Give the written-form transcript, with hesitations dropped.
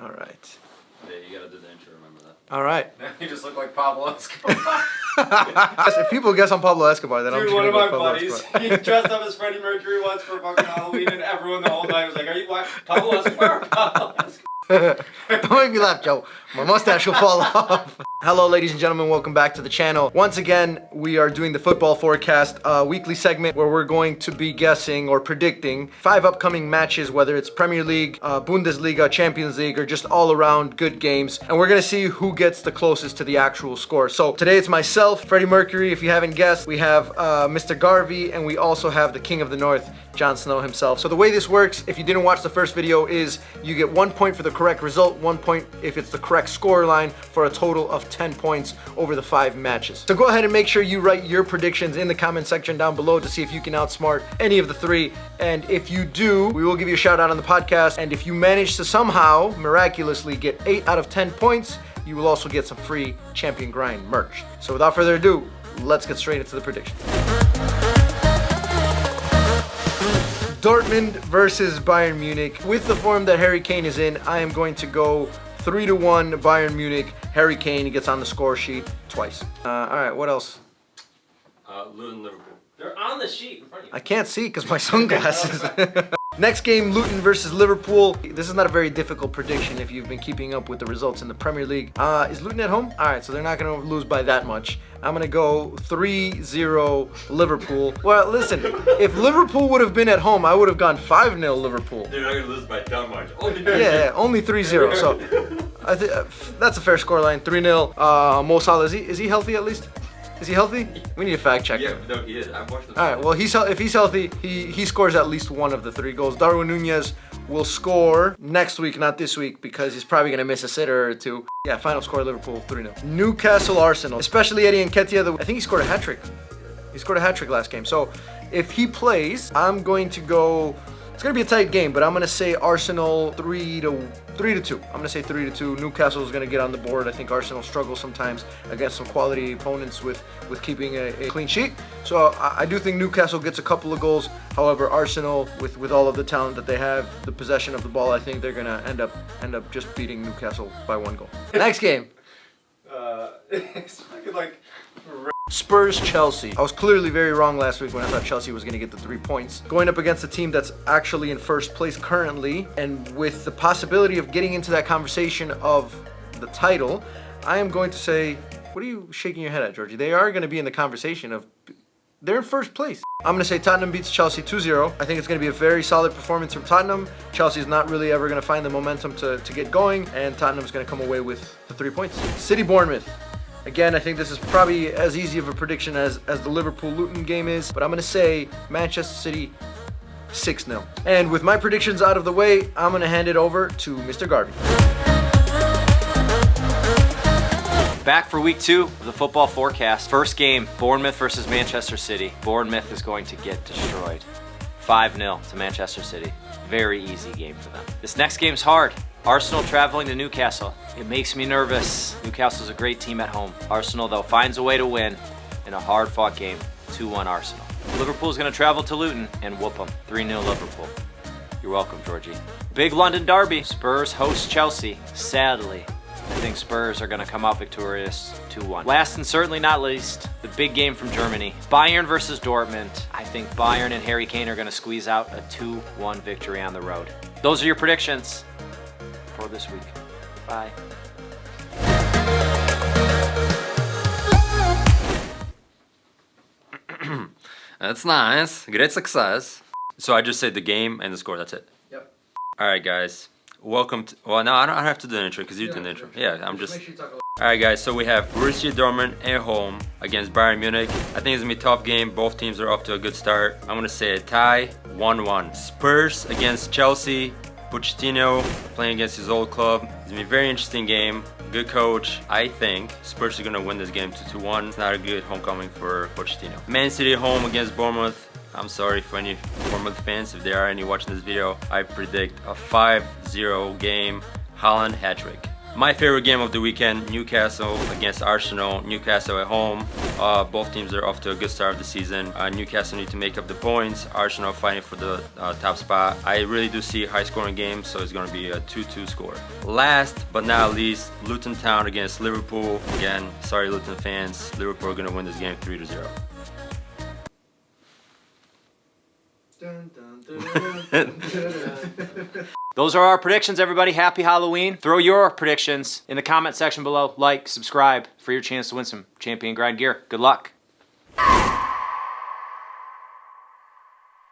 All right. Yeah, you gotta do the intro, remember that. All right. You just look like Pablo Escobar. If people guess I'm Pablo Escobar, then I'm just one of gonna my go Pablo buddies, Escobar. he dressed up as Freddie Mercury once for fucking Halloween, and everyone the whole night was like, "Are you Pablo Escobar? Pablo Escobar?" Don't make me laugh, Joe. My mustache will fall off. Hello, ladies and gentlemen. Welcome back to the channel. Once again, we are doing the football forecast, weekly segment where we're going to be guessing or predicting 5 upcoming matches, whether it's Premier League, Bundesliga, Champions League, or just all around good games. And we're gonna see who gets the closest to the actual score. So today it's myself, Freddie Mercury. If you haven't guessed, we have Mr. Garvey, and we also have the King of the North, Jon Snow himself. So the way this works, if you didn't watch the first video, is you get 1 point for the correct result, 1 point if it's the correct score line, for a total of 10 points over the 5 matches. So go ahead and make sure you write your predictions in the comment section down below to see if you can outsmart any of the 3. And if you do, we will give you a shout out on the podcast. And if you manage to somehow miraculously get 8 out of 10 points, you will also get some free Champion Grind merch. So without further ado, let's get straight into the predictions. Dortmund versus Bayern Munich. With the form that Harry Kane is in, I am going to go 3-1 Bayern Munich. Harry Kane gets on the score sheet twice. All right, what else? Luton, Liverpool. They're on the sheet in front of you. I can't see because my sunglasses. Next game, Luton versus Liverpool. This is not a very difficult prediction if you've been keeping up with the results in the Premier League. Is Luton at home? All right, so they're not going to lose by that much. I'm going to go 3-0 Liverpool. Well, listen, if Liverpool would have been at home, I would have gone 5-0 Liverpool. They're not going to lose by that much. Yeah, only 3-0. So I think that's a fair scoreline. 3-0. Mo Salah, is he healthy at least? Is he healthy? We need to fact check. Yeah, no, he is. I've watched the. All right. Well, if he's healthy, he scores at least 1 of the 3 goals. Darwin Nunez will score next week, not this week, because he's probably gonna miss a sitter or 2. Yeah, final score: Liverpool 3-0. Newcastle Arsenal, especially Eddie Nketiah. I think he scored a hat trick. He scored a hat trick last game. So if he plays, I'm going to go. It's gonna be a tight game, but I'm gonna say Arsenal 3-2. I'm gonna say 3-2. Newcastle is gonna get on the board. I think Arsenal struggles sometimes against some quality opponents with keeping a clean sheet. So I do think Newcastle gets a couple of goals. However, Arsenal, with all of the talent that they have, the possession of the ball, I think they're gonna end up just beating Newcastle by 1 goal. Next game. It's fucking like. Spurs Chelsea. I was clearly very wrong last week when I thought Chelsea was going to get the 3 points. Going up against a team that's actually in first place currently, and with the possibility of getting into that conversation of the title, I am going to say, what are you shaking your head at, Georgie? They are going to be in the conversation of, they're in first place. I'm going to say Tottenham beats Chelsea 2-0. I think it's going to be a very solid performance from Tottenham. Chelsea's not really ever going to find the momentum to get going, and Tottenham's going to come away with the 3 points. City Bournemouth. Again, I think this is probably as easy of a prediction as the Liverpool-Luton game is, but I'm going to say Manchester City 6-0. And with my predictions out of the way, I'm going to hand it over to Mr. Garvey. Back for week 2 of the football forecast. First game, Bournemouth versus Manchester City. Bournemouth is going to get destroyed. 5-0 to Manchester City. Very easy game for them. This next game's hard. Arsenal traveling to Newcastle. It makes me nervous. Newcastle's a great team at home. Arsenal, though, finds a way to win in a hard-fought game. 2-1 Arsenal. Liverpool's going to travel to Luton and whoop them. 3-0 Liverpool. You're welcome, Georgie. Big London derby. Spurs host Chelsea. Sadly, I think Spurs are going to come out victorious 2-1. Last and certainly not least, the big game from Germany. Bayern versus Dortmund. I think Bayern and Harry Kane are going to squeeze out a 2-1 victory on the road. Those are your predictions for this week. Bye. That's nice. Great success. So I just said the game and the score. That's it. Yep. All right, guys. Welcome to. Well, no, I don't have to do the intro because you do the intro. Yeah, I'm just. Make sure you talk a little. All right, guys. So we have Borussia Dortmund at home against Bayern Munich. I think it's gonna be a tough game. Both teams are off to a good start. I'm gonna say a tie, 1-1. Spurs against Chelsea. Pochettino playing against his old club. It's gonna be a very interesting game. Good coach. I think Spurs are gonna win this game 2-1. It's not a good homecoming for Pochettino. Man City at home against Bournemouth. I'm sorry for any Bournemouth fans if there are any watching this video. I predict a 5-0 game. Haaland hat trick. My favorite game of the weekend, Newcastle against Arsenal. Newcastle at home. Both teams are off to a good start of the season. Newcastle need to make up the points. Arsenal fighting for the top spot. I really do see a high-scoring game, so it's going to be a 2-2 score. Last but not least, Luton Town against Liverpool. Again, sorry Luton fans, Liverpool are going to win this game 3-0. Those are our predictions, everybody. Happy Halloween. Throw your predictions in the comment section below. Like, subscribe for your chance to win some Champion Grind gear. Good luck.